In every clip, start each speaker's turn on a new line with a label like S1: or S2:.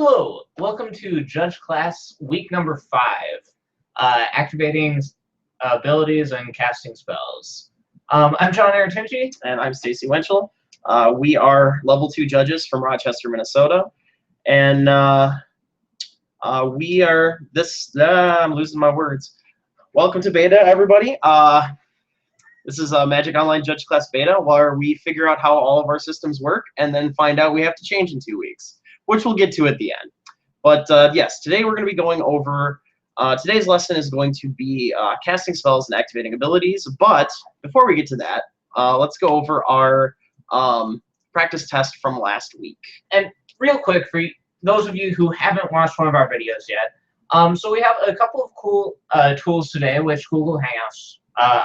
S1: Hello, welcome to Judge Class week number 5, activating abilities and casting spells. I'm John Aratinci.
S2: And I'm Stacy Winchell. We are level 2 judges from Rochester, Minnesota. And we are I'm losing my words. Welcome to beta, everybody. This is a Magic Online Judge Class beta where we figure out how all of our systems work and then find out we have to change in 2 weeks, which we'll get to at the end. But yes, today we're going to be going over, today's lesson is going to be casting spells and activating abilities. But before we get to that, let's go over our practice test from last week.
S1: And real quick, for those of you who haven't watched one of our videos yet, so we have a couple of cool tools today, which Google Hangouts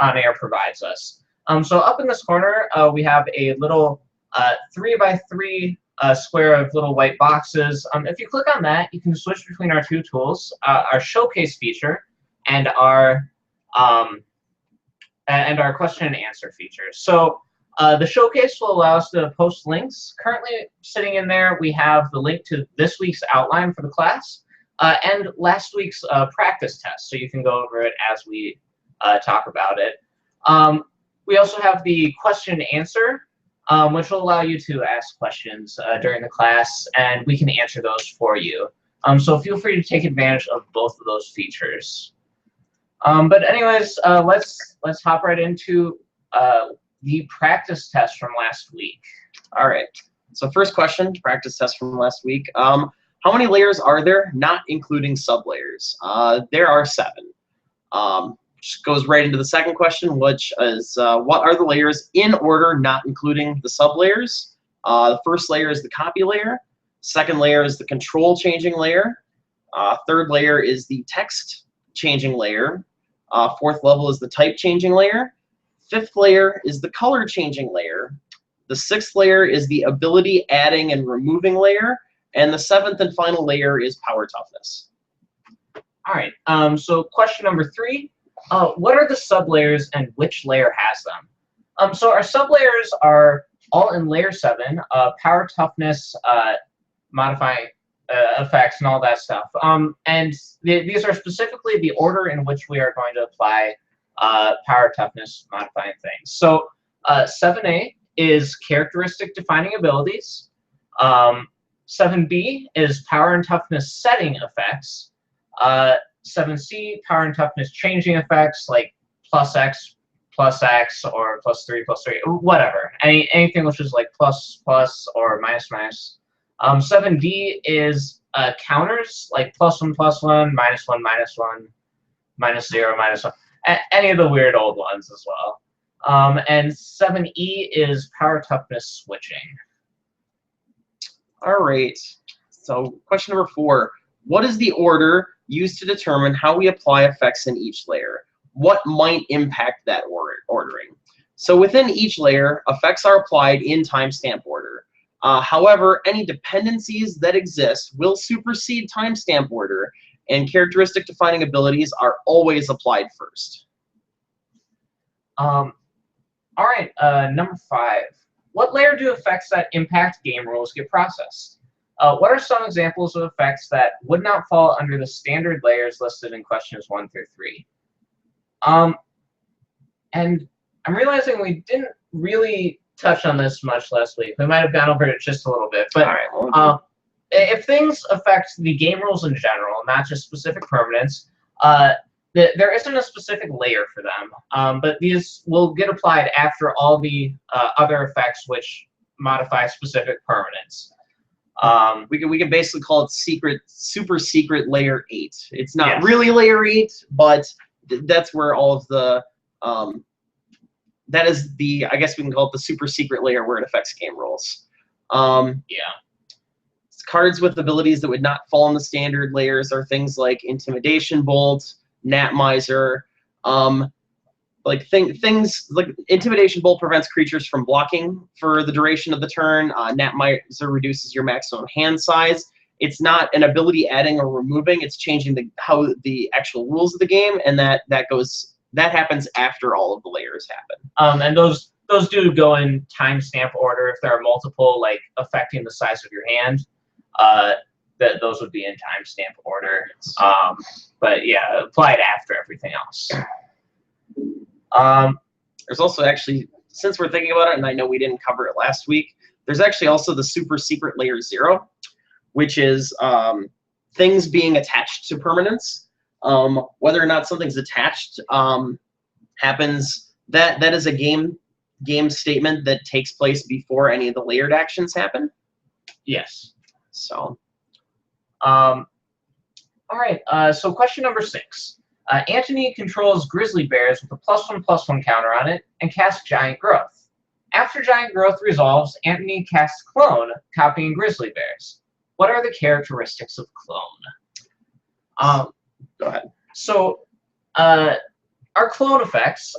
S1: on Air provides us. So up in this corner, we have a little 3x3 square of little white boxes. If you click on that, you can switch between our two tools, our showcase feature and our question and answer feature. So the showcase will allow us to post links. Currently sitting in there, we have the link to this week's outline for the class and last week's practice test, so you can go over it as we talk about it. We also have the question and answer, which will allow you to ask questions during the class, and we can answer those for you. So feel free to take advantage of both of those features. But anyways, let's hop right into the practice test from last week.
S2: All right. So first question, practice test from last week. How many layers are there, not including sublayers? There are 7. Just goes right into the second question, which is what are the layers in order, not including the sublayers? The first layer is the copy layer. Second layer is the control changing layer. Third layer is the text changing layer. Fourth level is the type changing layer. Fifth layer is the color changing layer. The sixth layer is the ability adding and removing layer. And the seventh and final layer is power toughness.
S1: All right, so question number 3. What are the sublayers and which layer has them? So our sublayers are all in layer 7, power toughness, modifying effects, and all that stuff. And these are specifically the order in which we are going to apply power toughness modifying things. So 7A is characteristic defining abilities. 7B is power and toughness setting effects. 7C, power and toughness changing effects like +X, +X, or +3, +3, whatever. Anything which is like plus or minus. 7D is counters like +1, +1, -1, -1, -0, -1. Any of the weird old ones as well. And 7E is power toughness switching.
S2: All right. So question number 4. What is the order used to determine how we apply effects in each layer? What might impact that ordering? So within each layer, effects are applied in timestamp order. However, any dependencies that exist will supersede timestamp order, and characteristic defining abilities are always applied first.
S1: All right, number 5. What layer do effects that impact game rules get processed? What are some examples of effects that would not fall under the standard layers listed in questions 1 through 3? And I'm realizing we didn't really touch on this much last week. We might have gone over it just a little bit. But if things affect the game rules in general, not just specific permanents, there isn't a specific layer for them. But these will get applied after all the other effects which modify specific permanents.
S2: We can basically call it super secret layer 8. It's not really layer 8, but that's where all of the that is the, I guess we can call it the super secret layer where it affects game rules. Cards with abilities that would not fall in the standard layers are things like Intimidation Bolt, Gnatmiser, like things like Intimidation Bolt prevents creatures from blocking for the duration of the turn. Gnatmiser reduces your maximum hand size. It's not an ability adding or removing. It's changing how the actual rules of the game, and that happens after all of the layers happen.
S1: And those do go in timestamp order if there are multiple, like affecting the size of your hand. those would be in timestamp order. But yeah, applied after everything else.
S2: There's also actually, since we're thinking about it, and I know we didn't cover it last week, there's actually also the super secret layer 0, which is things being attached to permanents. Whether or not something's attached happens, that is a game statement that takes place before any of the layered actions happen.
S1: Yes.
S2: So.
S1: All right. So question number 6. Antony controls grizzly bears with a +1/+1 counter on it and casts Giant Growth. After Giant Growth resolves, Antony casts Clone, copying grizzly bears. What are the characteristics of Clone?
S2: Go ahead.
S1: So our clone effects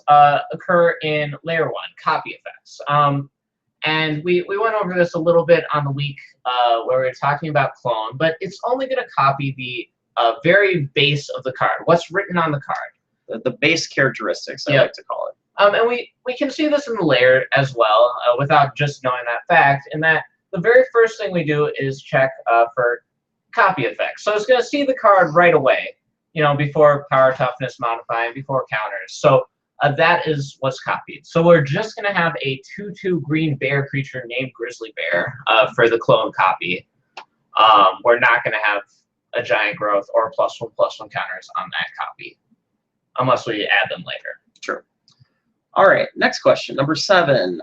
S1: occur in layer 1, copy effects. And we went over this a little bit on the week where we were talking about clone, but it's only going to copy the very base of the card, what's written on the card.
S2: The base characteristics, I like to call it.
S1: And we can see this in the layer as well, without just knowing that fact, in that the very first thing we do is check for copy effects. So it's going to see the card right away, before power, toughness, modify, and before counters. So that is what's copied. So we're just going to have a 2/2 green bear creature named Grizzly Bear for the clone copy. We're not going to have a Giant Growth or +1/+1 counters on that copy, unless we add them later.
S2: True. All right, next question, number 7.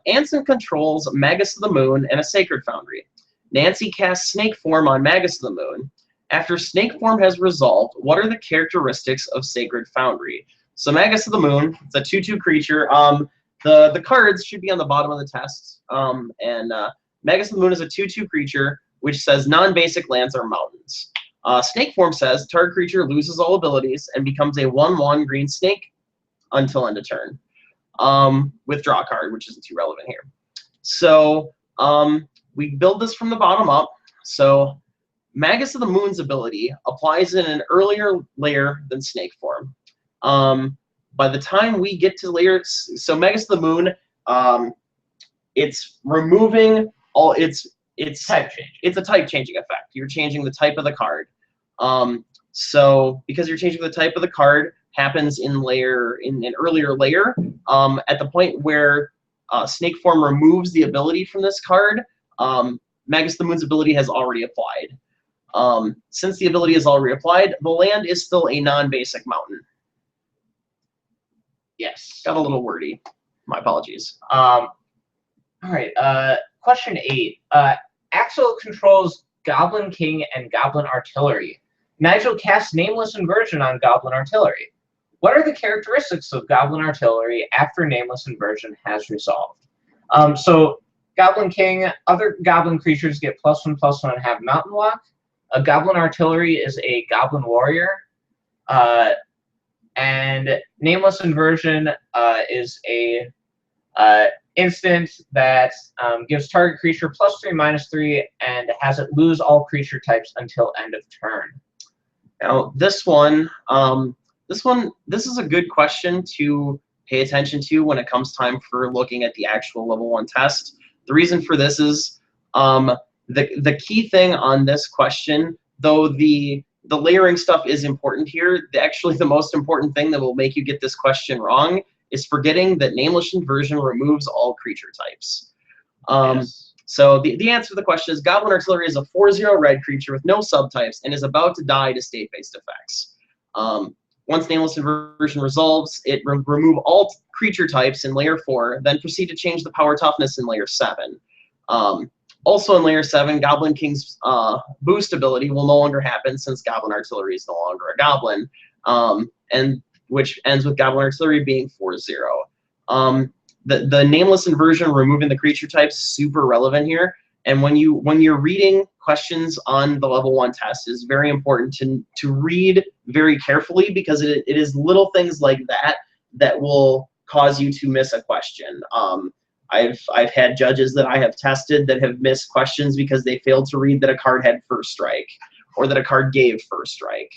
S2: Anson controls Magus of the Moon and a Sacred Foundry. Nancy casts Snake Form on Magus of the Moon. After Snake Form has resolved, what are the characteristics of Sacred Foundry? So Magus of the Moon, it's a 2/2 creature. The cards should be on the bottom of the test. Magus of the Moon is a 2/2 creature, which says non-basic lands are mountains. Snake Form says target creature loses all abilities and becomes a 1/1 green snake until end of turn. Withdraw a card, which isn't too relevant here. So we build this from the bottom up. So Magus of the Moon's ability applies in an earlier layer than Snake Form. By the time we get to layers, so Magus of the Moon, it's removing all it's
S1: Type change.
S2: It's a type changing effect. You're changing the type of the card. So because you're changing the type of the card happens in an earlier layer, at the point where Snake Form removes the ability from this card, Magus of the Moon's ability has already applied. Since the ability is already applied, the land is still a non-basic mountain.
S1: Yes.
S2: Got a little wordy. My apologies.
S1: All right. Question 8. Axel controls Goblin King and Goblin Artillery. Nigel casts Nameless Inversion on Goblin Artillery. What are the characteristics of Goblin Artillery after Nameless Inversion has resolved? So Goblin King, other Goblin creatures get +1/+1 and have Mountain Walk. A Goblin Artillery is a Goblin Warrior. And Nameless Inversion is a instant that gives target creature +3/-3 and has it lose all creature types until end of turn.
S2: Now this is a good question to pay attention to when it comes time for looking at the actual level 1 test. The reason for this is the key thing on this question, though the layering stuff is important here, actually the most important thing that will make you get this question wrong is forgetting that Nameless Inversion removes all creature types.
S1: Yes.
S2: So the answer to the question is Goblin Artillery is a 4/0 red creature with no subtypes and is about to die to state-based effects. Once Nameless Inversion resolves, it remove all creature types in layer 4, then proceed to change the power toughness in layer 7. Also in layer 7, Goblin King's boost ability will no longer happen since Goblin Artillery is no longer a goblin, and which ends with Goblin Artillery being 4/0. The Nameless Inversion removing the creature types super relevant here, and when you're reading questions on the level 1 test, it's very important to read very carefully because it is little things like that will cause you to miss a question. I've had judges that I have tested that have missed questions because they failed to read that a card had first strike or that a card gave first strike.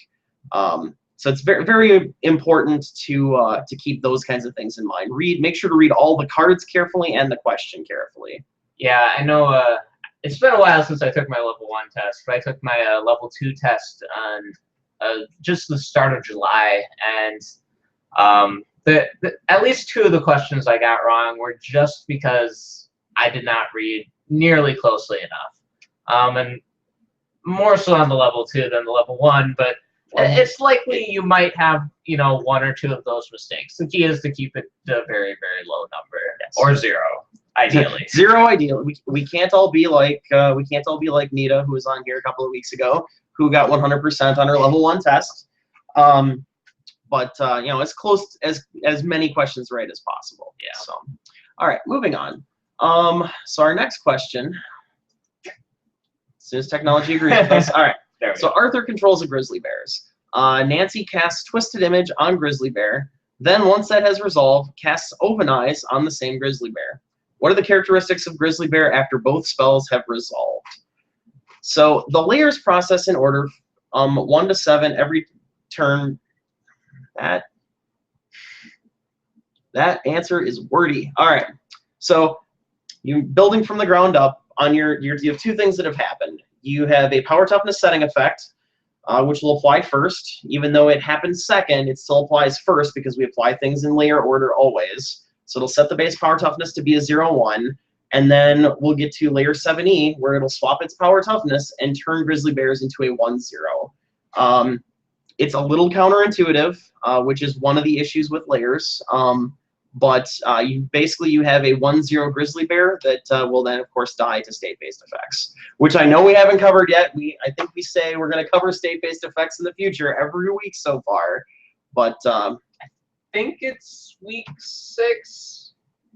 S2: So it's very, very important to keep those kinds of things in mind. Make sure to read all the cards carefully and the question carefully.
S1: Yeah, I know it's been a while since I took my level 1 test, but I took my level 2 test on just the start of July, and at least 2 of the questions I got wrong were just because I did not read nearly closely enough, and more so on the level 2 than the level 1, but it's likely you might have, 1 or 2 of those mistakes. The key is to keep it to a very, very low number, or 0, ideally.
S2: 0 ideally. We can't all be like Nita, who was on here a couple of weeks ago, who got 100% on her level 1 test. But as close as many questions right as possible.
S1: Yeah.
S2: So, all right, moving on. So our next question. As soon as technology agrees with us. All right. So Arthur controls the grizzly bears. Nancy casts Twisted Image on Grizzly Bear. Then, once that has resolved, casts Open Eyes on the same Grizzly Bear. What are the characteristics of Grizzly Bear after both spells have resolved? So the layers process in order 1 to 7 every turn. That answer is wordy. All right. So you building from the ground up on you have 2 things that have happened. You have a power toughness setting effect, which will apply first. Even though it happens second, it still applies first because we apply things in layer order always. So it'll set the base power toughness to be a 0-1, and then we'll get to layer 7E, where it'll swap its power toughness and turn grizzly bears into a 1-0. It's a little counterintuitive, which is one of the issues with layers. But you have a 1-0 grizzly bear that will then, of course, die to state-based effects, which I know we haven't covered yet. I think we say we're going to cover state-based effects in the future every week so far. But
S1: I think it's week 6.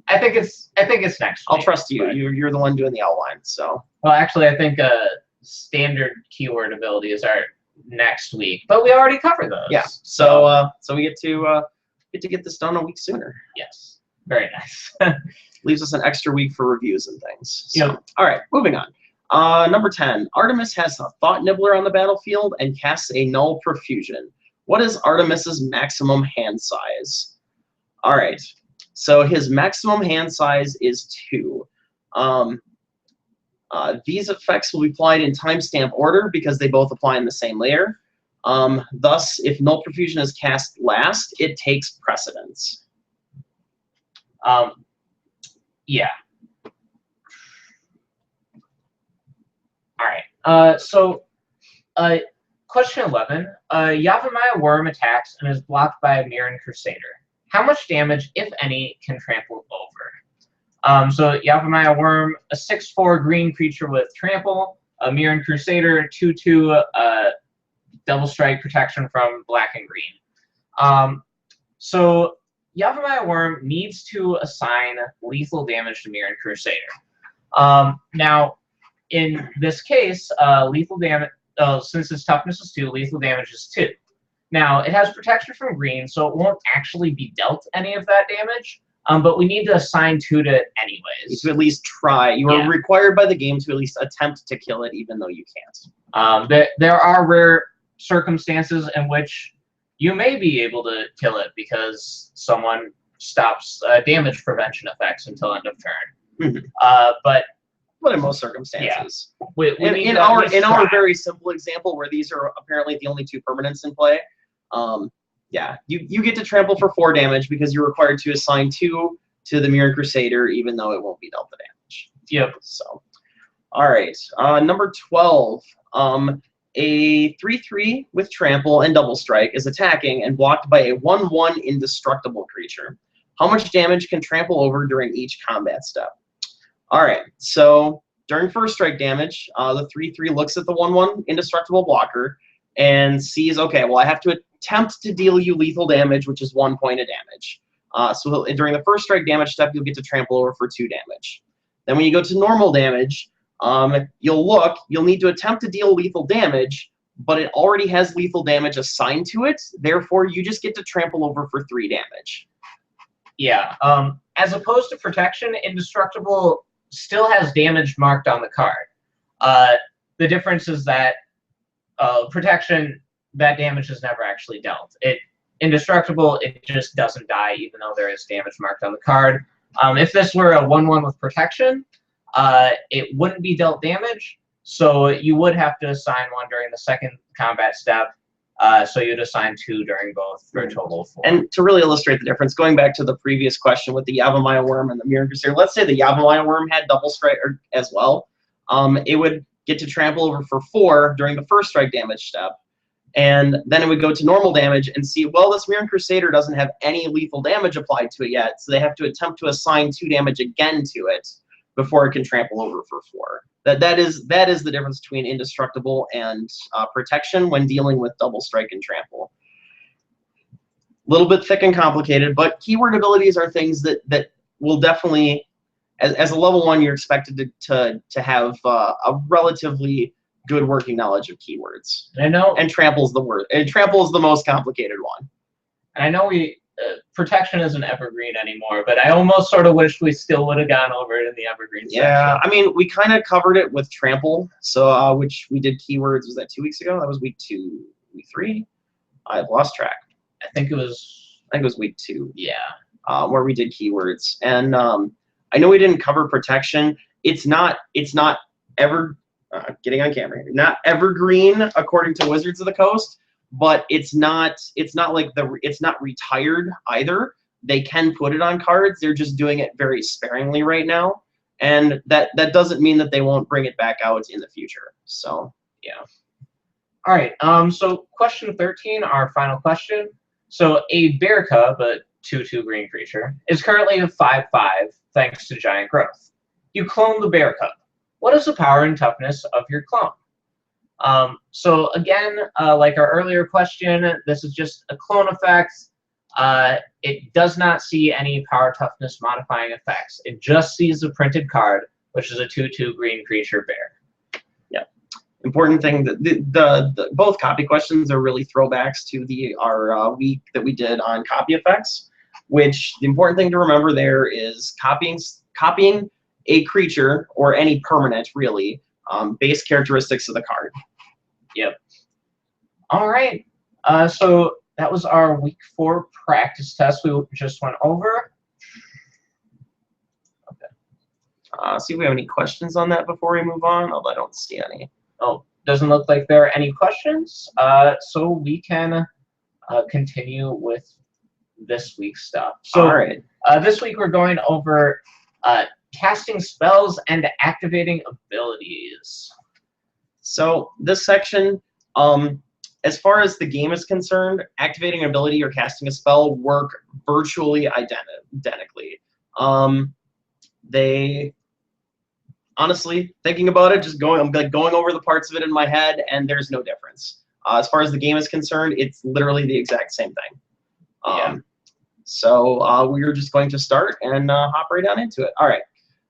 S1: I think it's next week.
S2: I'll trust you. You're the one doing the outline. So.
S1: Well, actually, I think standard keyword abilities are next week, but we already covered those.
S2: Yeah. So we get to get this done a week sooner.
S1: Yes. Very nice.
S2: Leaves us an extra week for reviews and things. So,
S1: Yep.
S2: All right, moving on. Number 10. Artemis has a Thought Nibbler on the battlefield and casts a Null Profusion. What is Artemis's maximum hand size? All right. So his maximum hand size is 2. These effects will be applied in timestamp order because they both apply in the same layer. Thus, if Null Profusion is cast last, it takes precedence.
S1: Yeah. All right. Question 11. Yavimaya Worm attacks and is blocked by a Mirran Crusader. How much damage, if any, can Trample over? So Yavimaya Worm, a 6/4 green creature with Trample, a Mirran Crusader, 2/2 double strike protection from black and green. So Yavimaya Worm needs to assign lethal damage to Mirran Crusader. Now, in this case, lethal damage, since its toughness is 2, lethal damage is 2. Now, it has protection from green, so it won't actually be dealt any of that damage, but we need to assign 2 to it anyways.
S2: To at least try. You are required by the game to at least attempt to kill it, even though you can't.
S1: There are rare circumstances in which you may be able to kill it because someone stops damage prevention effects until end of turn. But
S2: in most circumstances,
S1: in
S2: our very simple example where these are apparently the only 2 permanents in play, you get to trample for 4 damage because you're required to assign 2 to the Mirran Crusader, even though it won't be dealt the damage.
S1: Yep.
S2: So, all right, number 12. A 3/3 with Trample and Double Strike is attacking and blocked by a 1/1 indestructible creature. How much damage can Trample over during each combat step? All right, so during first strike damage, the 3/3 looks at the 1/1 indestructible blocker and sees, okay, well, I have to attempt to deal you lethal damage, which is 1 point of damage. So during the first strike damage step, you'll get to Trample over for 2 damage. Then when you go to normal damage, you'll need to attempt to deal lethal damage, but it already has lethal damage assigned to it. Therefore, you just get to Trample over for 3 damage.
S1: Yeah. As opposed to protection, indestructible still has damage marked on the card. The difference is that protection, that damage is never actually dealt. Indestructible, it just doesn't die, even though there is damage marked on the card. If this were a 1/1 with protection, it wouldn't be dealt damage, so you would have to assign one during the second combat step. So you'd assign 2 during both for a total of 4.
S2: And to really illustrate the difference, going back to the previous question with the Yavimaya Worm and the Mirror Crusader, let's say the Yavimaya Worm had double strike as well. It would get to trample over for 4 during the first strike damage step. And then it would go to normal damage and see, well, this Mirror Crusader doesn't have any lethal damage applied to it yet, so they have to attempt to assign 2 damage again to it before it can trample over for 4. That is the difference between indestructible and protection when dealing with double strike and trample. A little bit thick and complicated, but keyword abilities are things that will definitely, as a level 1, you're expected to have a relatively good working knowledge of keywords.
S1: And I know,
S2: and trample is the word. And trample is the most complicated one.
S1: and I know protection isn't evergreen anymore, but I almost sort of wished we still would have gone over it in the evergreen
S2: Yeah,
S1: section.
S2: I mean, we kind of covered it with trample, so which we did keywords. Was that 2 weeks ago? That was week 2, week 3. I've lost track.
S1: I think it was.
S2: I think it was week 2.
S1: Yeah.
S2: Where we did keywords, and I know we didn't cover protection. It's not ever getting on camera here. Not evergreen according to Wizards of the Coast, but it's not like it's not retired either. They can put it on cards. They're just doing it very sparingly right now, and that doesn't mean that they won't bring it back out in the future. So yeah.
S1: All right. So question 13, our final question. So a bear cub, a 2/2 green creature, is currently a 5/5 thanks to giant growth. You clone the bear cub. What is the power and toughness of your clone? So again, like our earlier question, this is just a clone effect. It does not see any power toughness modifying effects. It just sees the printed card, which is a 2/2 green creature bear.
S2: Yeah. Important thing that the both copy questions are really throwbacks to our week that we did on copy effects. Which the important thing to remember there is copying a creature or any permanent really base characteristics of the card.
S1: Yep. All right. So that was our week 4 practice test we just went over.
S2: Okay. See if we have any questions on that before we move on. Although I don't see any.
S1: Oh, doesn't look like there are any questions. So we can continue with this week's stuff. So
S2: all right.
S1: This week we're going over casting spells and activating abilities.
S2: So this section, as far as the game is concerned, activating an ability or casting a spell work virtually identically. They honestly, thinking about it, I'm going over the parts of it in my head, and there's no difference. As far as the game is concerned, it's literally the exact same thing.
S1: Yeah.
S2: So we're just going to start and hop right on into it. All right.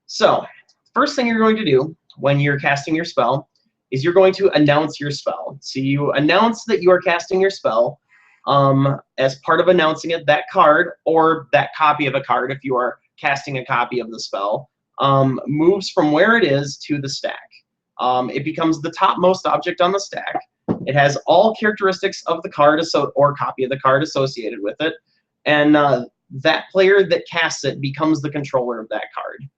S2: So first thing you're going to do when you're casting your spell is you're going to announce your spell. So you announce that you are casting your spell. As part of announcing it, that card or that copy of a card, if you are casting a copy of the spell, moves from where it is to the stack. It becomes the topmost object on the stack. It has all characteristics of the card or copy of the card associated with it. And that player that casts it becomes the controller of that card.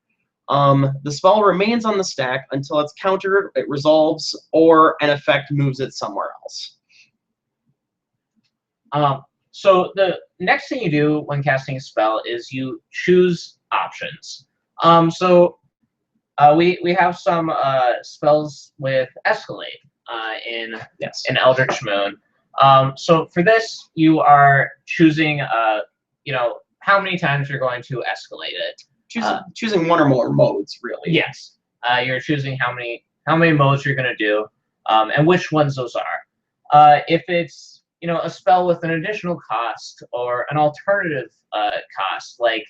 S2: The spell remains on the stack until it's countered, it resolves, or an effect moves it somewhere else.
S1: So the next thing you do when casting a spell is you choose options. We have some spells with Escalade in Eldritch Moon. So for this, you are choosing, how many times you're going to escalate it.
S2: Choosing one or more modes, really.
S1: Yes. You're choosing how many modes you're going to do, and which ones those are. If it's a spell with an additional cost or an alternative cost, like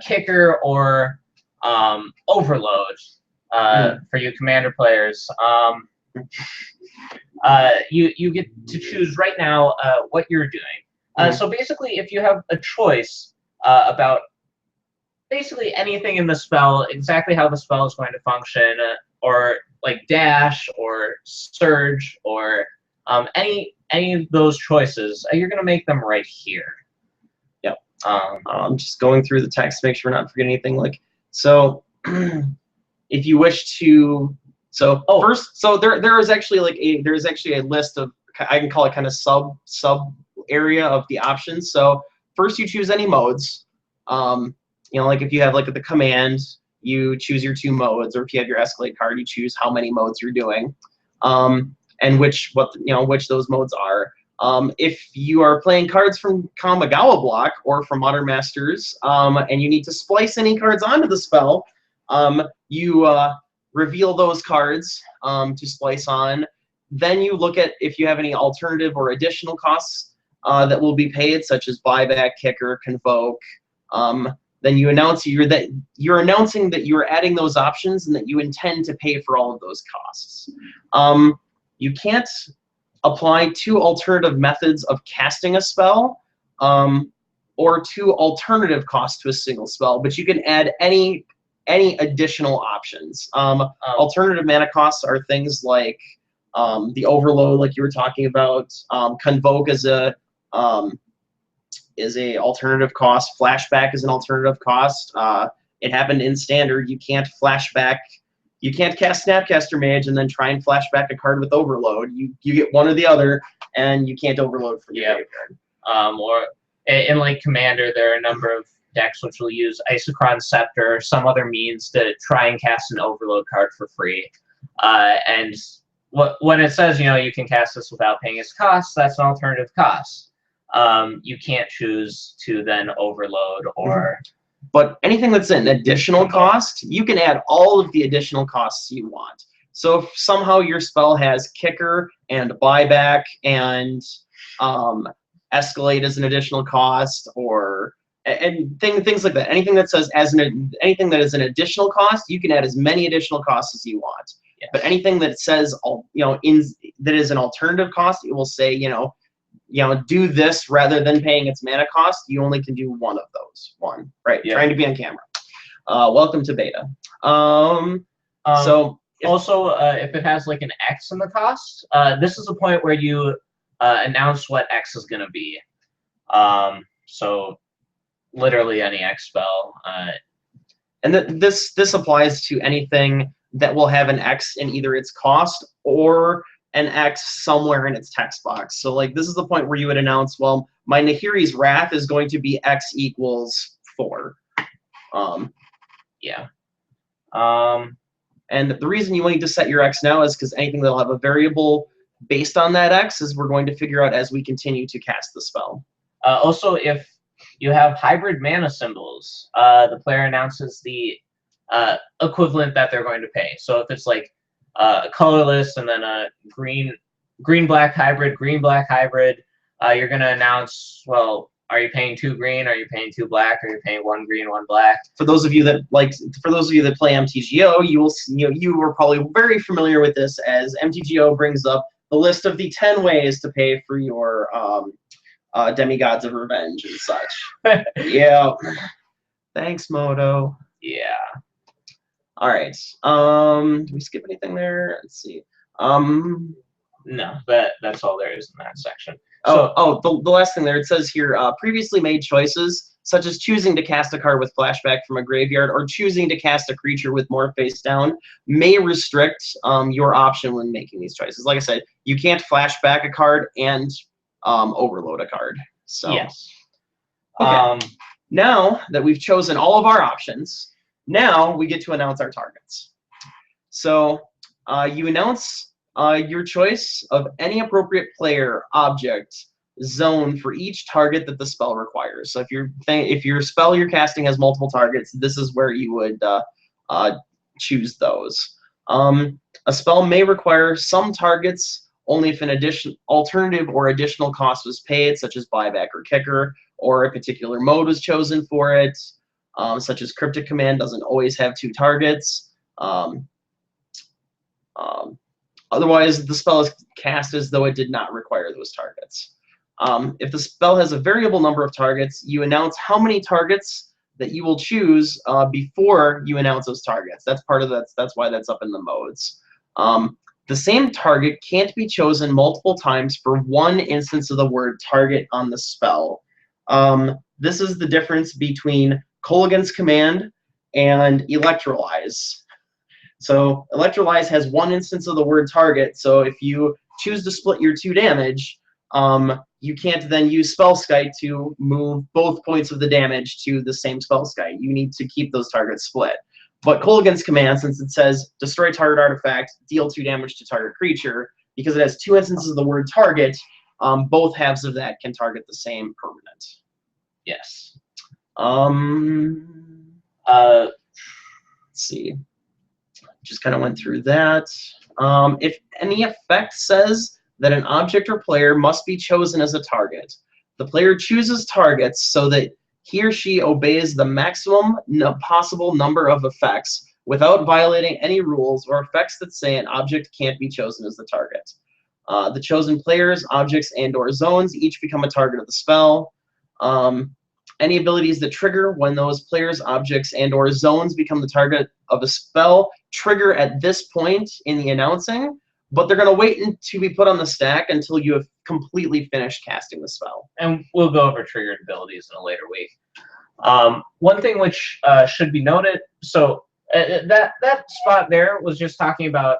S1: Kicker or Overload for you Commander players, you get to choose right now what you're doing. So basically, if you have a choice about basically anything in the spell, exactly how the spell is going to function, or like dash or surge or any of those choices, you're going to make them right here.
S2: I'm just going through the text to make sure we're not forgetting anything. So if you wish to, there is actually a list of, I can call it kind of sub area of the options. So first you choose any modes. Like if you have like the command, you choose your 2 modes, or if you have your escalate card, you choose how many modes you're doing, and which those modes are. If you are playing cards from Kamigawa block or from Modern Masters, and you need to splice any cards onto the spell, you reveal those cards to splice on. Then you look at if you have any alternative or additional costs that will be paid, such as buyback, kicker, convoke. Then you announce you're announcing that you're adding those options and that you intend to pay for all of those costs. You can't apply 2 alternative methods of casting a spell, or 2 alternative costs to a single spell, but you can add any additional options. Alternative mana costs are things like the overload, like you were talking about. Convoke is a alternative cost. Flashback is an alternative cost. It happened in standard. You can't flashback. You can't cast Snapcaster Mage and then try and flashback a card with overload. You get one or the other, and you can't overload from the graveyard.
S1: Or in like Commander, there are a number of decks which will use Isochron Scepter or some other means to try and cast an overload card for free. And when it says you can cast this without paying its cost, that's an alternative cost. You can't choose to then overload or.
S2: But anything that's an additional cost, you can add all of the additional costs you want. So if somehow your spell has kicker and buyback and escalate as an additional cost, or things like that. Anything that says anything that is an additional cost, you can add as many additional costs as you want. Yes. But anything that says that is an alternative cost, it will say do this rather than paying its mana cost. You only can do one of those. Right? Yeah. Trying to be on camera. Welcome to beta.
S1: So also, if it has like an X in the cost, this is a point where you announce what X is going to be. So literally any X spell.
S2: And this applies to anything that will have an X in either its cost or an X somewhere in its text box. So like this is the point where you would announce, well, my Nahiri's Wrath is going to be X equals 4.
S1: Yeah.
S2: And the reason you need to set your X now is because anything that'll have a variable based on that X is we're going to figure out as we continue to cast the spell.
S1: Also, if you have hybrid mana symbols, the player announces the equivalent that they're going to pay. So if it's like colorless and then a green-black hybrid, green-black hybrid, you're going to announce, well, are you paying 2 green? Are you paying 2 black? Are you paying 1 green, 1 black?
S2: For those of you that play MTGO, you are probably very familiar with this, as MTGO brings up the list of the 10 ways to pay for your Demigods of Revenge and such. Yeah. Thanks, Moto.
S1: Yeah.
S2: All right. Did we skip anything there? Let's see.
S1: No, that's all there is in that section.
S2: The last thing there, it says here, previously made choices, such as choosing to cast a card with flashback from a graveyard or choosing to cast a creature with more face down, may restrict your option when making these choices. Like I said, you can't flashback a card and overload a card. So,
S1: yes.
S2: Okay. Now that we've chosen all of our options, now we get to announce our targets. So you announce your choice of any appropriate player, object, zone for each target that the spell requires. So if your spell you're casting has multiple targets, this is where you would choose those. A spell may require some targets only if an alternative or additional cost was paid, such as buyback or kicker, or a particular mode was chosen for it, such as Cryptic Command doesn't always have 2 targets. Otherwise, the spell is cast as though it did not require those targets. If the spell has a variable number of targets, you announce how many targets that you will choose before you announce those targets. That's part of that. That's why that's up in the modes. The same target can't be chosen multiple times for one instance of the word target on the spell. This is the difference between Kolaghan's Command and Electrolyze. So Electrolyze has one instance of the word target. So if you choose to split your 2 damage, you can't then use Spellskite to move both points of the damage to the same Spellskite. You need to keep those targets split. But Kolaghan's command, since it says destroy target artifact, deal 2 damage to target creature, because it has 2 instances of the word target, both halves of that can target the same permanent.
S1: Yes.
S2: Let's see. Just kind of went through that. If any effect says that an object or player must be chosen as a target, the player chooses targets so that he or she obeys the maximum possible number of effects without violating any rules or effects that say an object can't be chosen as the target. The chosen players, objects, and/or zones each become a target of the spell. Any abilities that trigger when those players, objects, and/or zones become the target of a spell trigger at this point in the announcing, but they're going to wait to be put on the stack until you have completely finished casting the spell.
S1: And we'll go over triggered abilities in a later week. One thing which should be noted, so that spot there was just talking about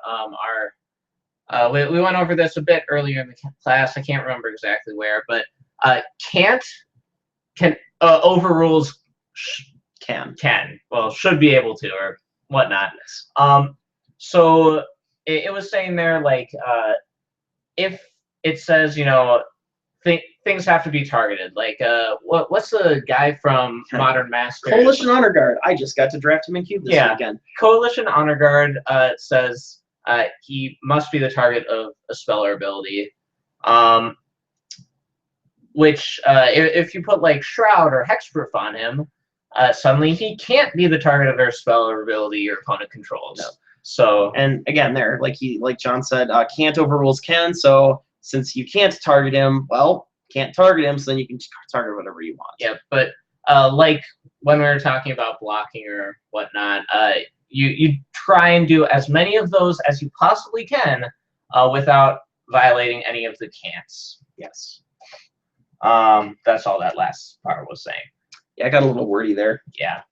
S1: we went over this a bit earlier in the class. I can't remember exactly where, but can't can overrules
S2: Can.
S1: Well, should be able to or whatnot. So it was saying there, like, if it says, you know, things have to be targeted. Like, what's the guy from Modern Masters?
S2: Coalition Honor Guard. I just got to draft him in Cube this weekend.
S1: Coalition Honor Guard says he must be the target of a spell or ability. Which, if you put, like, Shroud or Hexproof on him, suddenly he can't be the target of a spell or ability your opponent controls.
S2: No.
S1: So,
S2: and again, there, like John said, can't overrules can. So since you can't target him, well, can't target him, so then you can target whatever you want.
S1: Yeah, but like when we were talking about blocking or whatnot, you try and do as many of those as you possibly can without violating any of the can'ts.
S2: Yes.
S1: That's all that last part was saying.
S2: Yeah, I got a little wordy there.
S1: Yeah.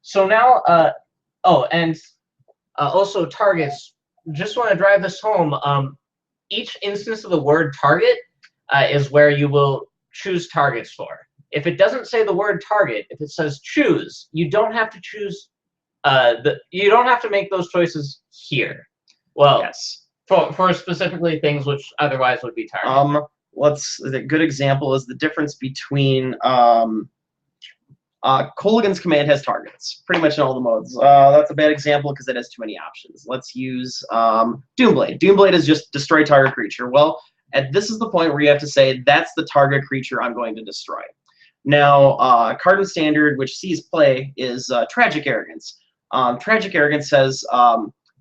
S1: So now, and also targets. Just want to drive this home. Each instance of the word target is where you will choose targets for. If it doesn't say the word target, if it says choose, you don't have to choose. You don't have to make those choices here. Well,
S2: yes.
S1: For specifically things which otherwise would be targeted.
S2: A good example is the difference between Kolaghan's command has targets, pretty much in all the modes. That's a bad example because it has too many options. Let's use Doomblade. Doomblade is just destroy target creature. Well, this is the point where you have to say that's the target creature I'm going to destroy. Now, card in Standard, which sees play, is Tragic Arrogance. Tragic Arrogance says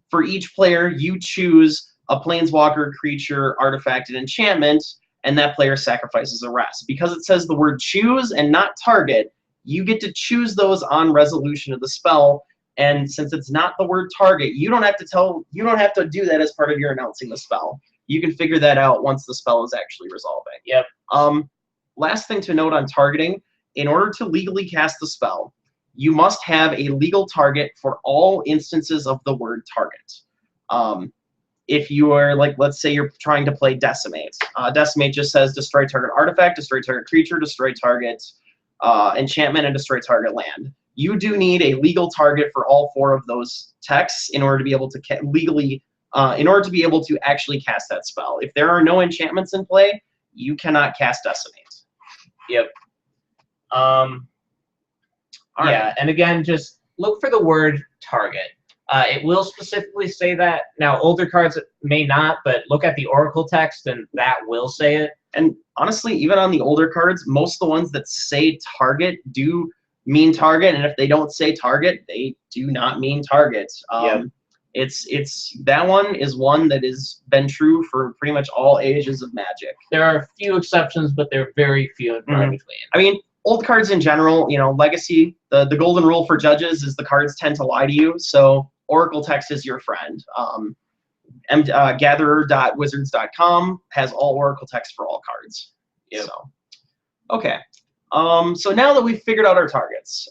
S2: for each player, you choose a Planeswalker, creature, artifact, and enchantment, and that player sacrifices the rest. Because it says the word choose and not target, you get to choose those on resolution of the spell. And since it's not the word target, you don't have to do that as part of your announcing the spell. You can figure that out once the spell is actually resolving.
S1: Yep.
S2: Last thing to note on targeting, in order to legally cast the spell, you must have a legal target for all instances of the word target. If you are, like, let's say you're trying to play Decimate. Decimate just says destroy target artifact, destroy target creature, destroy target enchantment, and destroy target land. You do need a legal target for all 4 of those texts in order to be able to actually cast that spell. If there are no enchantments in play, you cannot cast Decimate.
S1: Yep.
S2: All
S1: yeah,
S2: right.
S1: and again, just look for the word target. It will specifically say that. Now, older cards may not, but look at the Oracle text, and that will say it.
S2: And honestly, even on the older cards, most of the ones that say target do mean target, and if they don't say target, they do not mean target. It's that one is one that has been true for pretty much all ages of Magic.
S1: There are a few exceptions, but they're very few and far between.
S2: I mean, old cards in general, you know, Legacy, the golden rule for judges is the cards tend to lie to you, so Oracle text is your friend. Gatherer.wizards.com has all Oracle text for all cards.
S1: Yep.
S2: So, okay. So now that we've figured out our targets,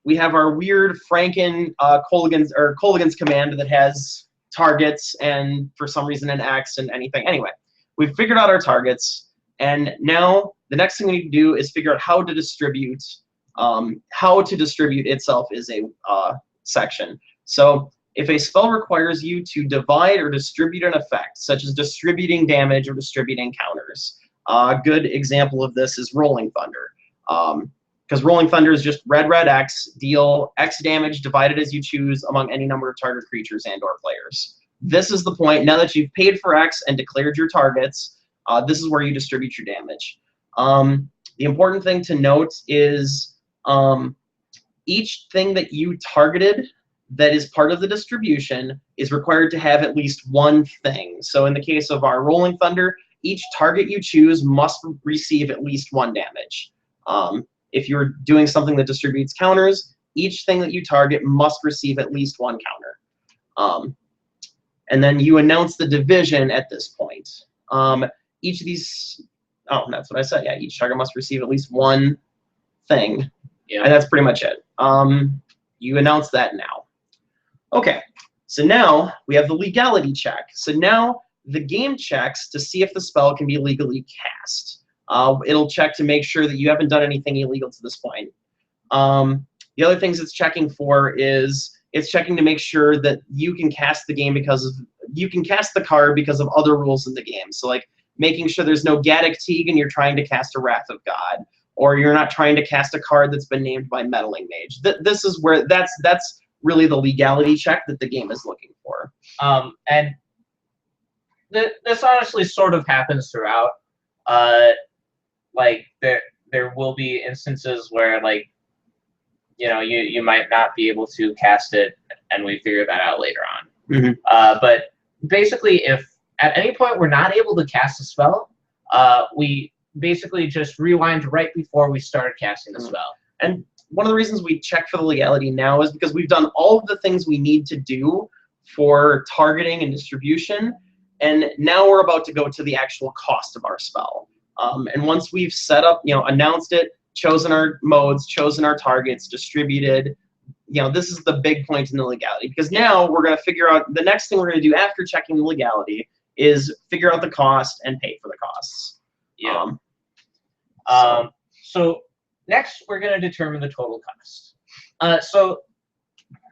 S2: we have our weird Franken Kolaghan's command that has targets and for some reason an X and anything. Anyway, we've figured out our targets, and now the next thing we need to do is figure out how to distribute. How to distribute itself is a section. So if a spell requires you to divide or distribute an effect, such as distributing damage or distributing counters, a good example of this is Rolling Thunder. Because Rolling Thunder is just red, X, deal X damage divided as you choose among any number of target creatures and/or players. This is the point. Now that you've paid for X and declared your targets, this is where you distribute your damage. The important thing to note is each thing that you targeted that is part of the distribution is required to have at least one thing. So in the case of our Rolling Thunder, each target you choose must receive at least one damage. If you're doing something that distributes counters, each thing that you target must receive at least one counter. And then you announce the division at this point. Each of these, oh, that's what I said. Yeah, each target must receive at least one thing. Yeah. And that's pretty much it. You announce that now. Okay, so now we have the legality check. So now the game checks to see if the spell can be legally cast. It'll check to make sure that you haven't done anything illegal to this point. The other things it's checking for is it's checking to make sure that you can cast the game you can cast the card because of other rules in the game. So like making sure there's no Gaddock Teeg and you're trying to cast a Wrath of God, or you're not trying to cast a card that's been named by Meddling Mage. This is where that's really the legality check that the game is looking for.
S1: And this honestly sort of happens throughout. Like there will be instances where, like, you know, you might not be able to cast it, and we figure that out later on.
S2: Mm-hmm.
S1: But basically, if at any point we're not able to cast a spell, we basically just rewind right before we started casting the spell.
S2: And one of the reasons we check for the legality now is because we've done all of the things we need to do for targeting and distribution, and now we're about to go to the actual cost of our spell. And once we've set up, announced it, chosen our modes, chosen our targets, distributed, this is the big point in the legality, because now we're going to figure out the next thing we're going to do after checking the legality is figure out the cost and pay for the costs.
S1: Yeah. So next we're going to determine the total cost. So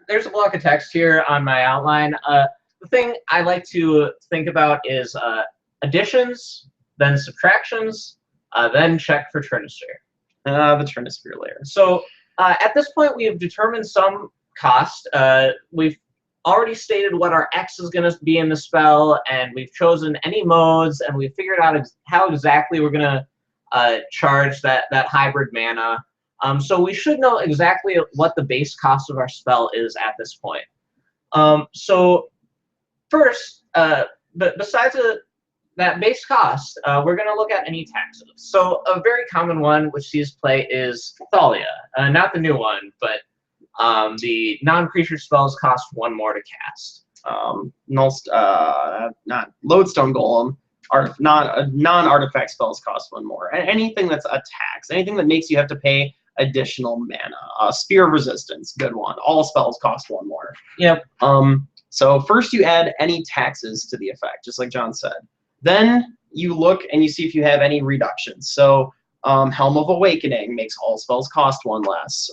S1: there's a block of text here on my outline. The thing I like to think about is additions, then subtractions, then check for Trinisphere.
S2: The Trinisphere layer.
S1: So at this point, we have determined some cost. We've already stated what our X is going to be in the spell, and we've chosen any modes, and we've figured out how exactly we're going to charge that hybrid mana. So we should know exactly what the base cost of our spell is at this point. So first, besides that base cost, we're going to look at any taxes. So a very common one which sees play is Thalia. Not the new one, but the non-creature spells cost 1 more to cast.
S2: Not Lodestone Golem. Non-artifact spells cost 1 more. Anything that's a tax, anything that makes you have to pay additional mana. Spear of Resistance, good one. All spells cost 1 more.
S1: Yep.
S2: So first you add any taxes to the effect, just like John said. Then you look and you see if you have any reductions. So Helm of Awakening makes all spells cost 1 less.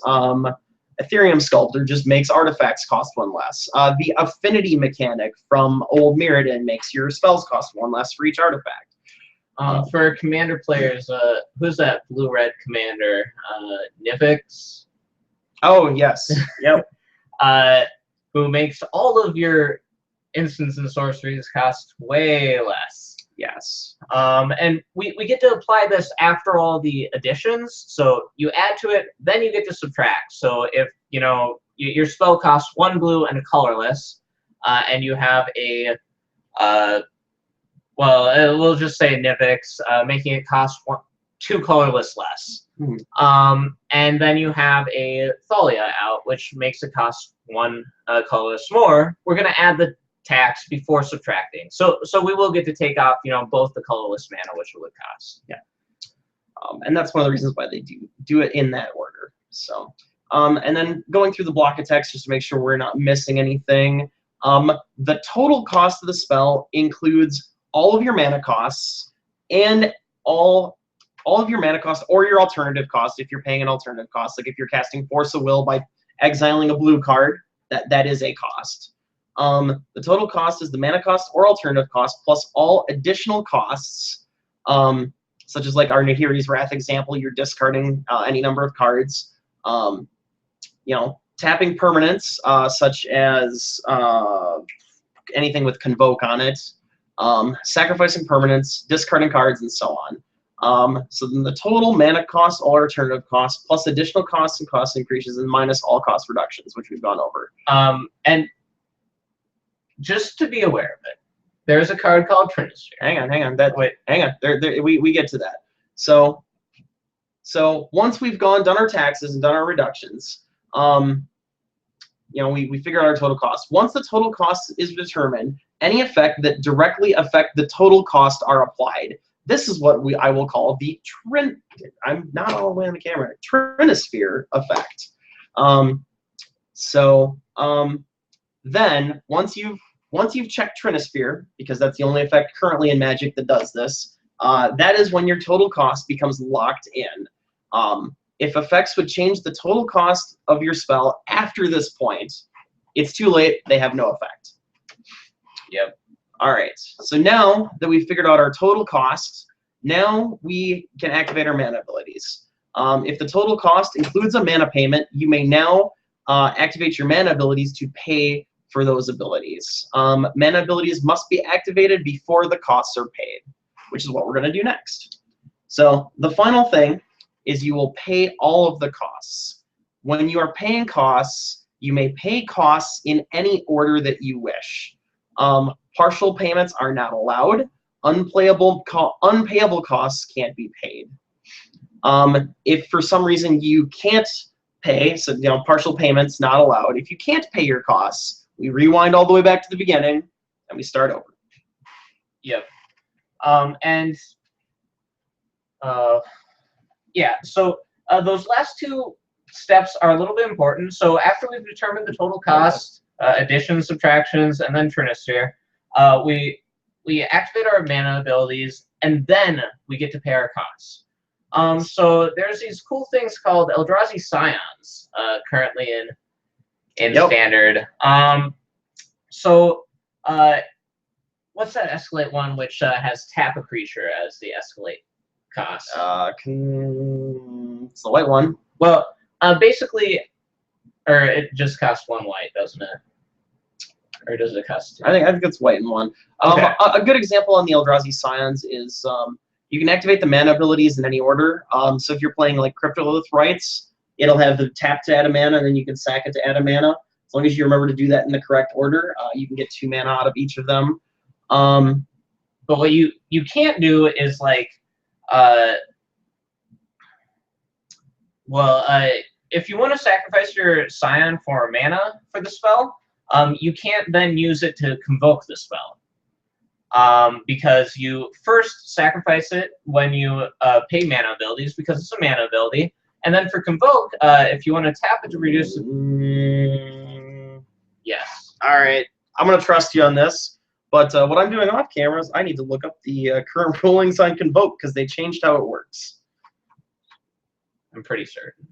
S2: Ethereum Sculptor just makes artifacts cost 1 less. The Affinity mechanic from Old Mirrodin makes your spells cost 1 less for each artifact.
S1: For commander players, who's that blue-red commander? Nivix?
S2: Oh, yes. Yep.
S1: Who makes all of your instants and sorceries cost way less.
S2: Yes.
S1: And we get to apply this after all the additions. So you add to it, then you get to subtract. So if your spell costs 1 blue and a colorless, and you have a we'll just say Nivix, making it cost 2 colorless less. And then you have a Thalia out, which makes it cost 1 colorless more. We're going to add the tax before subtracting. So we will get to take off, both the colorless mana, which it would cost.
S2: Yeah. And that's one of the reasons why they do it in that order. So, and then going through the block of text just to make sure we're not missing anything. The total cost of the spell includes all of your mana costs and all of your mana costs or your alternative cost if you're paying an alternative cost. Like if you're casting Force of Will by exiling a blue card, that is a cost. The total cost is the mana cost or alternative cost plus all additional costs, such as like our Nahiri's Wrath example, you're discarding any number of cards. You know, tapping permanents, such as anything with Convoke on it, sacrificing permanents, discarding cards, and so on. So then the total mana cost, all alternative costs, plus additional costs and cost increases, and minus all cost reductions, which we've gone over.
S1: And just to be aware of it, there's a card called Trinisphere.
S2: Hang on. Hang on. We get to that. So once we've done our taxes and done our reductions, you know, we figure out our total cost. Once the total cost is determined, any effect that directly affect the total cost are applied. This is what I will call the I'm not all the way on the camera. Trinisphere effect. Then once you've checked Trinisphere, because that's the only effect currently in Magic that does this, that is when your total cost becomes locked in. If effects would change the total cost of your spell after this point, it's too late. They have no effect.
S1: Yep.
S2: All right. So now that we've figured out our total cost, now we can activate our mana abilities. If the total cost includes a mana payment, you may now activate your mana abilities to pay for those abilities. Mana abilities must be activated before the costs are paid, which is what we're going to do next. So the final thing is you will pay all of the costs. When you are paying costs, you may pay costs in any order that you wish. Partial payments are not allowed. Unpayable costs can't be paid. If for some reason you can't pay, so you know, partial payments not allowed. If you can't pay your costs, we rewind all the way back to the beginning and we start over.
S1: Yep. Yeah, so those last two steps are a little bit important. So after we've determined the total cost, additions, subtractions, and then Trinisphere, we activate our mana abilities, and then we get to pay our costs. So there's these cool things called Eldrazi Scions currently in Standard. What's that escalate one which has tap a creature as the escalate cost?
S2: It's the white one.
S1: Well, basically, or it just costs 1 white, doesn't it? Or does it cost 2?
S2: I think it's white and 1.
S1: Okay.
S2: A good example on the Eldrazi Scions is you can activate the mana abilities in any order. So if you're playing like Cryptolith Rites, it'll have the tap to add a mana, and then you can sack it to add a mana. As long as you remember to do that in the correct order, you can get 2 mana out of each of them.
S1: But what you can't do is like, if you want to sacrifice your Scion for mana for the spell, you can't then use it to convoke the spell. Because you first sacrifice it when you pay mana abilities, because it's a mana ability. And then for convoke, if you want to tap it to reduce it. Yes.
S2: All right. I'm going to trust you on this. But what I'm doing off camera is I need to look up the current rulings on convoke because they changed how it works.
S1: I'm pretty certain.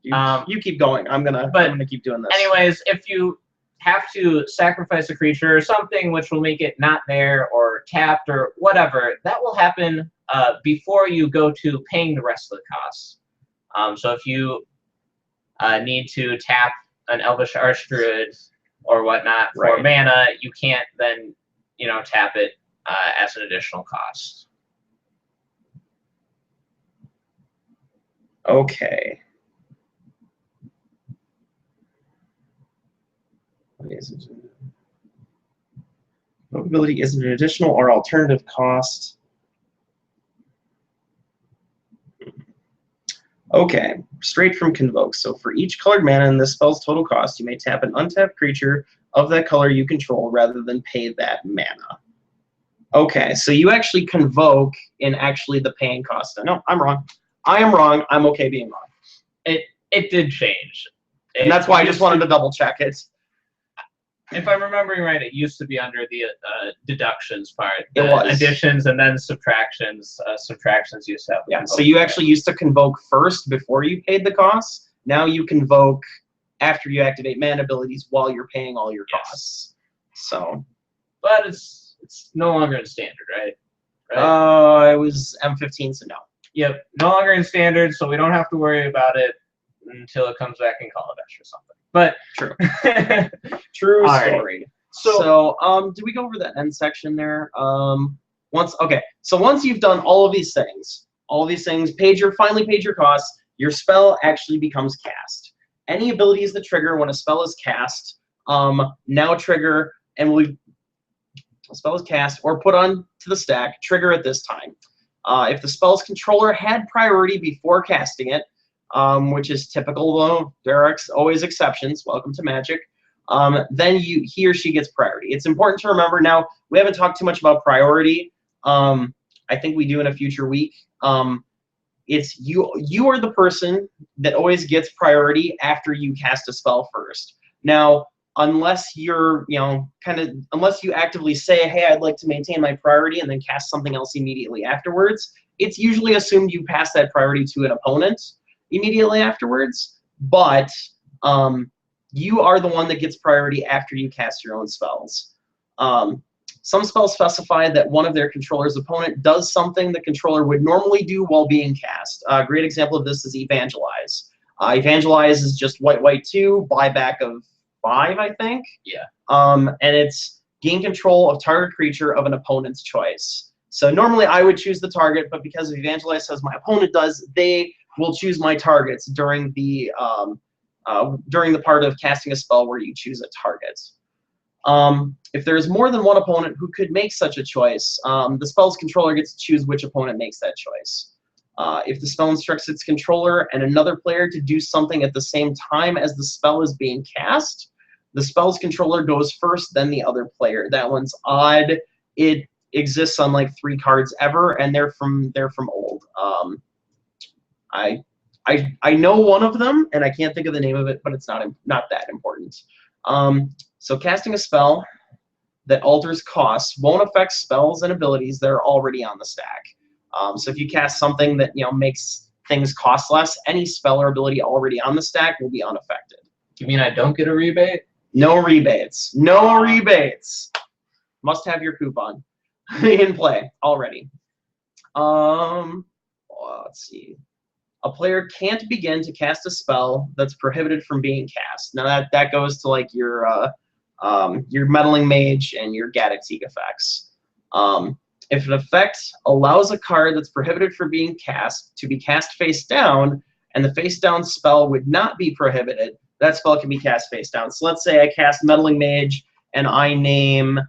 S2: You keep going. I'm gonna keep doing this.
S1: Anyways, if you have to sacrifice a creature or something which will make it not there or tapped or whatever, that will happen before you go to paying the rest of the costs. So if you need to tap an Elvish Archdruid or whatnot for mana, you can't then tap it as an additional cost.
S2: Okay. Ability isn't an additional or alternative cost. Okay, straight from Convoke. So for each colored mana in this spell's total cost, you may tap an untapped creature of that color you control rather than pay that mana. Okay, so you actually convoke in actually the paying cost. No, I'm wrong. I am wrong. I'm okay being wrong.
S1: It did change.
S2: And that's why I just wanted to double check it.
S1: If I'm remembering right, it used to be under the deductions part.
S2: It was.
S1: Additions and then subtractions. Subtractions used to have.
S2: Yeah, so you actually used to convoke first before you paid the costs. Now you convoke after you activate mana abilities while you're paying all your costs. So.
S1: But it's no longer in standard, right?
S2: It was M15, so no.
S1: Yep, no longer in standard, so we don't have to worry about it until it comes back in Kaladesh or something. But
S2: true. True story.
S1: Right.
S2: So, did we go over that end section there? Once you've done all of these things, finally paid your costs, your spell actually becomes cast. Any abilities that trigger when a spell is cast, now trigger and a spell is cast or put on to the stack, trigger at this time. If the spell's controller had priority before casting it, which is typical, though there are always exceptions. Welcome to Magic. Then he or she gets priority. It's important to remember now. We haven't talked too much about priority. I think we do in a future week. It's you are the person that always gets priority after you cast a spell first. Now, unless you're unless you actively say, hey, I'd like to maintain my priority and then cast something else immediately afterwards, it's usually assumed you pass that priority to an opponent immediately afterwards, but you are the one that gets priority after you cast your own spells. Some spells specify that one of their controller's opponent does something the controller would normally do while being cast. A great example of this is Evangelize. Evangelize is just white 2, buyback of 5, I think.
S1: Yeah.
S2: And it's gain control of target creature of an opponent's choice. So normally I would choose the target, but because Evangelize says my opponent does, they will choose my targets during the part of casting a spell where you choose a target. If there is more than one opponent who could make such a choice, the spell's controller gets to choose which opponent makes that choice. If the spell instructs its controller and another player to do something at the same time as the spell is being cast, the spell's controller goes first, then the other player. That one's odd. It exists on like 3 cards ever, and they're from old. I know one of them, and I can't think of the name of it, but it's not that important. So casting a spell that alters costs won't affect spells and abilities that are already on the stack. So if you cast something that makes things cost less, any spell or ability already on the stack will be unaffected.
S1: You mean I don't get a rebate?
S2: No rebates. No rebates. Must have your coupon in play already. Let's see. A player can't begin to cast a spell that's prohibited from being cast. Now that goes to like your Meddling Mage and your Gaddock-Seek effects. If an effect allows a card that's prohibited from being cast to be cast face down, and the face down spell would not be prohibited, that spell can be cast face down. So let's say I cast Meddling Mage and I name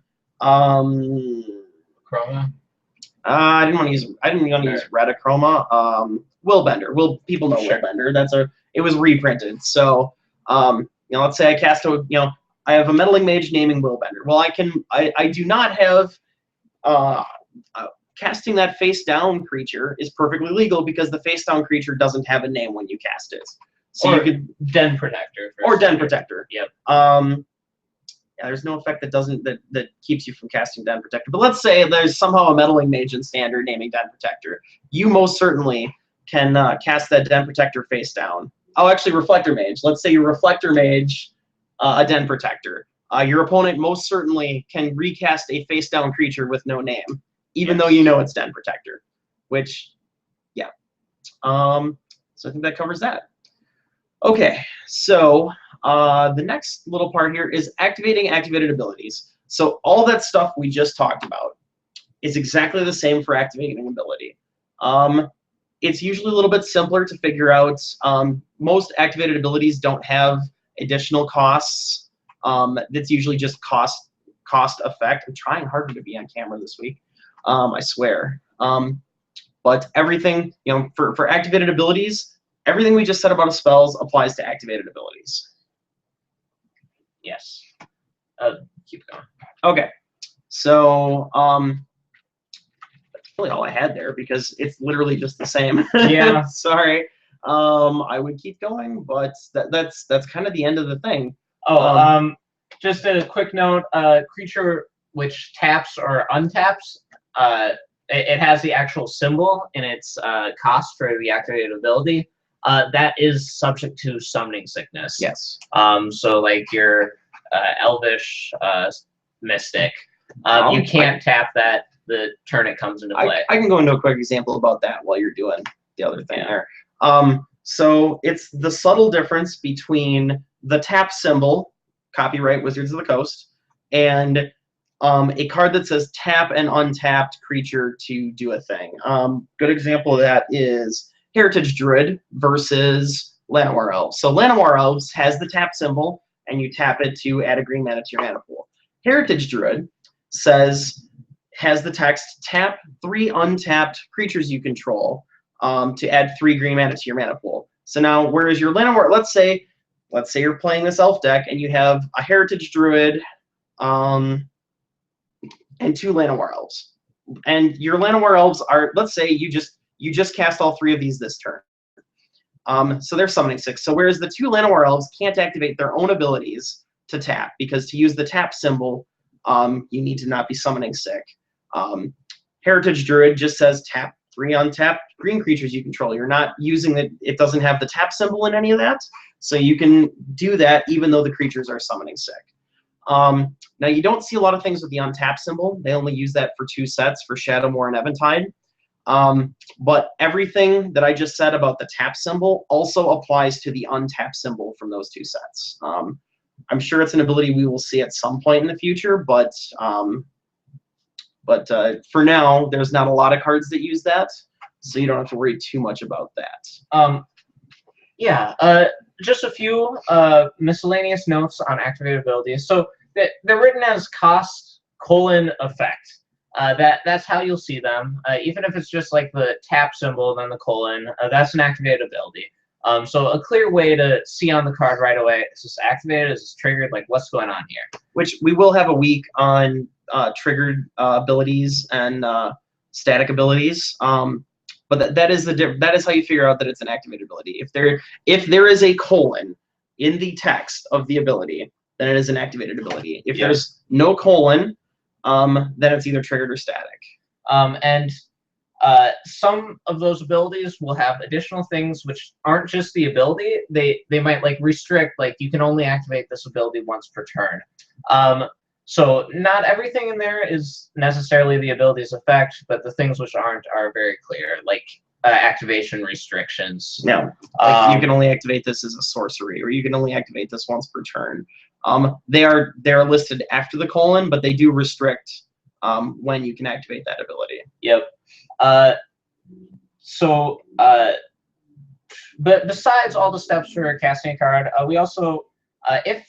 S1: Chroma.
S2: I didn't want to use Retachroma. Willbender. People know
S1: Sure.
S2: Willbender. It was reprinted. So let's say I cast I have a Meddling Mage naming Willbender. Well, I do not have casting that face down creature is perfectly legal because the face down creature doesn't have a name when you cast it. So
S1: Or
S2: you could
S1: Den Protector.
S2: or Den Protector.
S1: Yep.
S2: Yeah, there's no effect that keeps you from casting Den Protector. But let's say there's somehow a Meddling Mage in Standard naming Den Protector. You most certainly can cast that Den Protector face down. Oh, actually, Reflector Mage. Let's say you Reflector Mage a Den Protector. Your opponent most certainly can recast a face down creature with no name, even though you know it's Den Protector. Which, yeah. So I think that covers that. Okay, so the next little part here is activating activated abilities. So all that stuff we just talked about is exactly the same for activating an ability. It's usually a little bit simpler to figure out. Most activated abilities don't have additional costs. That's usually just cost effect. I'm trying harder to be on camera this week, I swear. But everything, for activated abilities, everything we just said about spells applies to activated abilities.
S1: Yes. Keep going.
S2: Okay. So really all I had there because it's literally just the same.
S1: Yeah.
S2: Sorry. I would keep going, but that's kind of the end of the thing.
S1: Oh,
S2: Um,
S1: just a quick note, creature which taps or untaps, it has the actual symbol in its cost for the activated ability. That is subject to summoning sickness.
S2: Yes.
S1: So like your Elvish Mystic, you
S2: I
S1: can't tap that the turn it comes into play.
S2: I can go into a quick example about that while you're doing the other thing
S1: Yeah.
S2: there. So it's the subtle difference between the tap symbol, copyright Wizards of the Coast, and a card that says tap an untapped creature to do a thing. Good example of that is Heritage Druid versus Llanowar Elves. So Llanowar Elves has the tap symbol, and you tap it to add a green mana to your mana pool. Heritage Druid has the text, tap 3 untapped creatures you control to add 3 green mana to your mana pool. So now, whereas your Llanowar, let's say you're playing this elf deck and you have a Heritage Druid and 2 Llanowar Elves. And your Llanowar Elves are, let's say you just cast all 3 of these this turn. So they're summoning 6. So whereas the 2 Llanowar Elves can't activate their own abilities to tap, because to use the tap symbol, you need to not be summoning 6. Heritage Druid just says tap 3 untapped green creatures you control. You're not using it. It doesn't have the tap symbol in any of that, so you can do that even though the creatures are summoning 6. Now you don't see a lot of things with the untap symbol. They only use that for 2 sets, for Shadowmoor and Eventide. But everything that I just said about the tap symbol also applies to the untap symbol from those 2 sets. I'm sure it's an ability we will see at some point in the future, but for now, there's not a lot of cards that use that, so you don't have to worry too much about that.
S1: Yeah, just a few miscellaneous notes on activated abilities. So they're written as cost : effect. That's how you'll see them. Even if it's just like the tap symbol, then the colon, that's an activated ability. So a clear way to see on the card right away, is this activated, is this triggered, like what's going on here?
S2: Which we will have a week on triggered abilities and static abilities. But that is how you figure out that it's an activated ability. If there is a colon in the text of the ability, then it is an activated ability. If there's no colon, then it's either triggered or static.
S1: And some of those abilities will have additional things which aren't just the ability. They might like restrict, like you can only activate this ability once per turn. So not everything in there is necessarily the ability's effect, but the things which aren't are very clear, like activation restrictions.
S2: No, like you can only activate this as a sorcery, or you can only activate this once per turn. They are listed after the colon, but they do restrict when you can activate that ability.
S1: Yep. But besides all the steps for casting a card, we also, if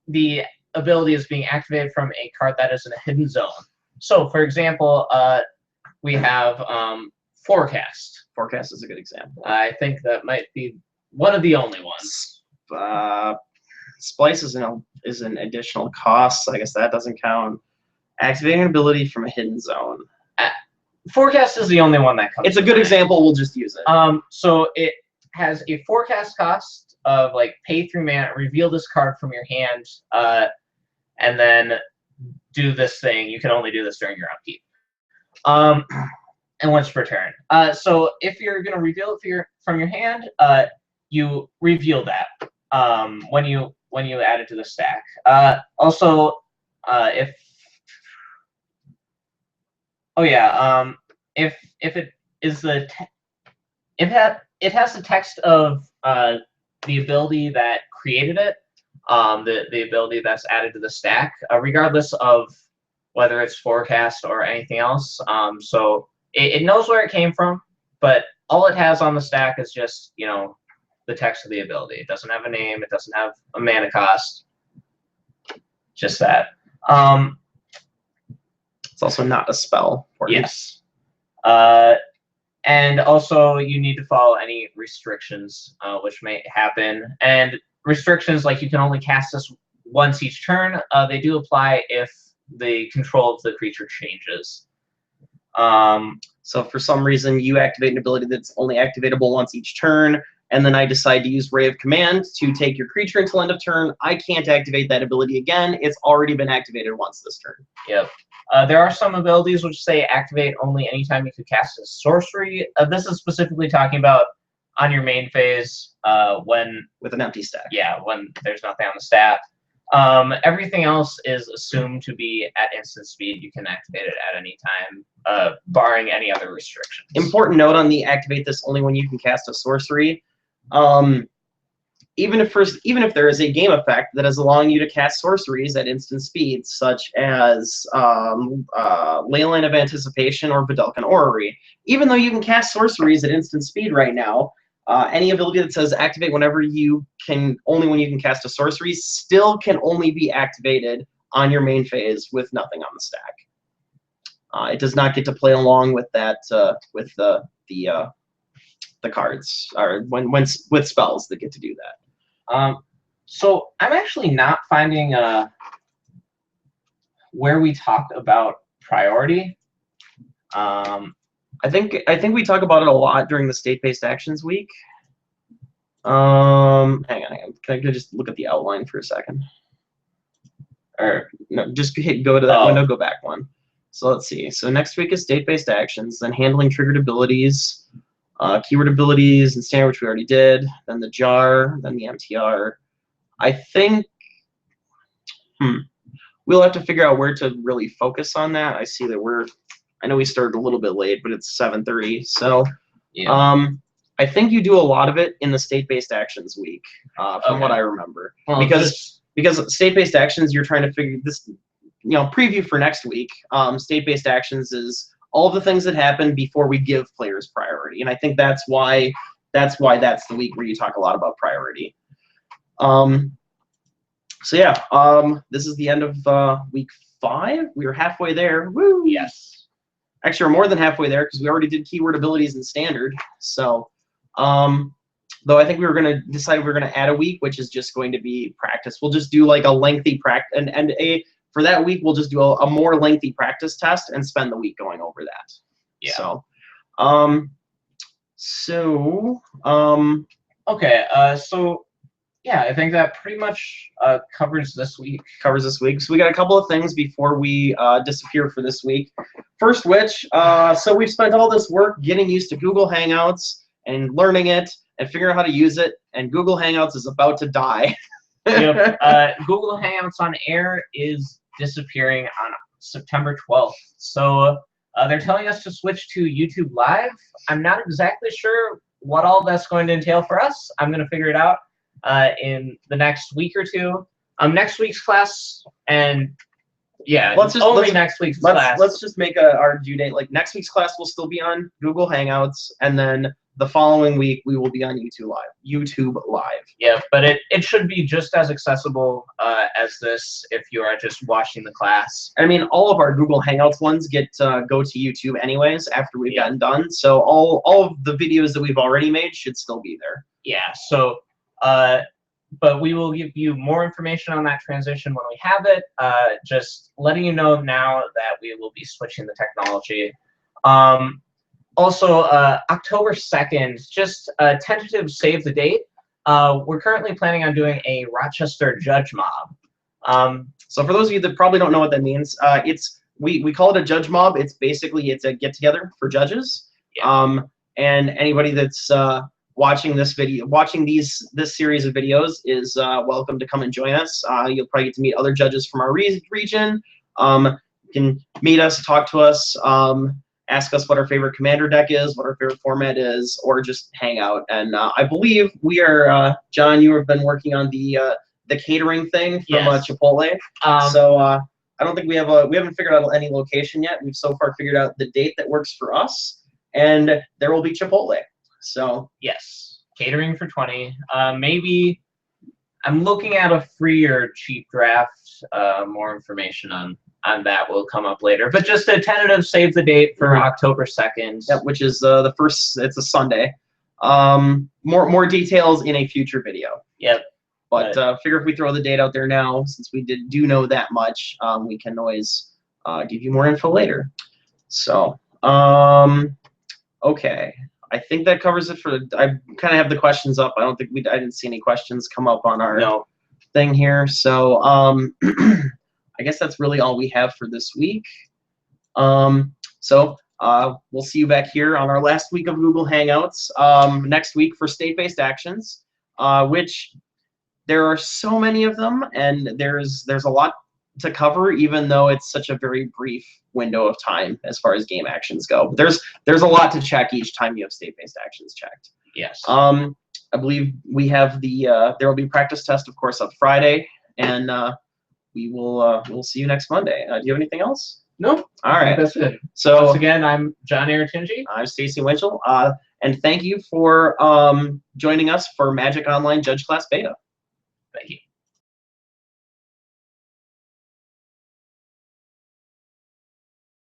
S1: the ability is being activated from a card that is in a hidden zone. So, for example, we have Forecast.
S2: Forecast is a good example.
S1: I think that might be one of the only ones.
S2: Splice is an additional cost, so I guess that doesn't count. Activating an ability from a hidden zone.
S1: Forecast is the only one that comes.
S2: It's a good example. We'll just use it.
S1: So it has a forecast cost of like pay 3 mana, reveal this card from your hand, and then do this thing. You can only do this during your upkeep. And once per turn. So if you're gonna reveal it from your hand, you reveal that when you add it to the stack. Also, if it is it has the text of the ability that created it, the ability that's added to the stack, regardless of whether it's Forecast or anything else. So it knows where it came from, but all it has on the stack is just, the text of the ability. It doesn't have a name. It doesn't have a mana cost. Just that.
S2: It's also not a spell.
S1: Yes. And also, you need to follow any restrictions which may happen. And restrictions like you can only cast this once each turn, they do apply if the control of the creature changes.
S2: So if for some reason you activate an ability that's only activatable once each turn, and then I decide to use Ray of Command to take your creature until end of turn, I can't activate that ability again. It's already been activated once this turn.
S1: Yep. There are some abilities which say activate only anytime you can cast a sorcery. This is specifically talking about on your main phase when...
S2: With an empty stack.
S1: Yeah, when there's nothing on the stack. Everything else is assumed to be at instant speed. You can activate it at any time, barring any other restrictions.
S2: Important note on the activate this only when you can cast a sorcery. Even if there is a game effect that is allowing you to cast sorceries at instant speed, such as Leyline of Anticipation or Vedalken Orrery, even though you can cast sorceries at instant speed right now, any ability that says activate whenever you can, only when you can cast a sorcery, still can only be activated on your main phase with nothing on the stack. It does not get to play along with that with the cards, or when with spells that get to do that.
S1: So I'm actually not finding where we talked about priority.
S2: I think we talk about it a lot during the state-based actions week. Hang on. Can I just look at the outline for a second? Or no, just go to that window, go back one. So let's see. So next week is state-based actions, then handling triggered abilities, keyword abilities and standard, which we already did, then the jar, then the MTR. I think we'll have to figure out where to really focus on that. I see that I know we started a little bit late, but it's 7:30. So
S1: yeah.
S2: I think you do a lot of it in the state-based actions week, from what I remember.
S1: Well,
S2: because state-based actions, you're trying to figure this, preview for next week. State-based actions is all of the things that happen before we give players priority, and I think that's why that's the week where you talk a lot about priority. So yeah, this is the end of week 5. We were halfway there. Woo!
S1: Yes.
S2: Actually, we're more than halfway there because we already did keyword abilities in standard. So, though I think we were going to decide we were going to add a week, which is just going to be practice. We'll just do like a lengthy practice, and for that week, we'll just do a more lengthy practice test and spend the week going over that.
S1: Yeah.
S2: So,
S1: okay. So yeah, I think that pretty much covers this week.
S2: So we got a couple of things before we disappear for this week. First, so we've spent all this work getting used to Google Hangouts and learning it and figuring out how to use it, and Google Hangouts is about to die.
S1: Yep. Google Hangouts on Air is disappearing on September 12th. So they're telling us to switch to YouTube Live. I'm not exactly sure what all that's going to entail for us. I'm going to figure it out in the next week or two. Next week's class, and yeah, next week's class.
S2: Let's just make our due date. Like next week's class will still be on Google Hangouts, and then the following week we will be on YouTube Live.
S1: Yeah, but it should be just as accessible as this if you are just watching the class.
S2: I mean, all of our Google Hangouts ones go to YouTube anyways after we've gotten done. So all of the videos that we've already made should still be there.
S1: Yeah. So, but we will give you more information on that transition when we have it. Just letting you know now that we will be switching the technology. Also, October 2nd, just a tentative save the date. We're currently planning on doing a Rochester Judge Mob.
S2: So for those of you that probably don't know what that means, we call it a Judge Mob. It's a get-together for judges.
S1: Yeah.
S2: And anybody that's watching this series of videos is welcome to come and join us. You'll probably get to meet other judges from our region. You can meet us, talk to us, ask us what our favorite commander deck is, what our favorite format is, or just hang out. And I believe we are, John, you have been working on the catering thing from Chipotle. So I don't think we haven't figured out any location yet. We've so far figured out the date that works for us, and there will be Chipotle. So
S1: yes, catering for 20. Maybe I'm looking at a free or cheap draft. More information on that will come up later. But just a tentative save the date for October 2nd.
S2: Yep, which is the first. It's a Sunday. More details in a future video.
S1: Yep.
S2: But figure if we throw the date out there now, since we do know that much, we can always give you more info later. So. Okay. I think that covers it for. I kind of have the questions up. I didn't see any questions come up on our
S1: No.
S2: thing here. So I guess that's really all we have for this week. So we'll see you back here on our last week of Google Hangouts next week for state-based actions, which there are so many of them, and there's a lot to cover, even though it's such a very brief window of time as far as game actions go. But there's a lot to check each time you have state-based actions checked.
S1: Yes.
S2: I believe we have there will be practice test, of course, on Friday, and we'll see you next Monday. Do you have anything else?
S1: No.
S2: All right.
S1: That's it.
S2: So
S1: Once again, I'm John Aratinji.
S2: I'm Stacy Winchell, and thank you for joining us for Magic Online Judge Class Beta.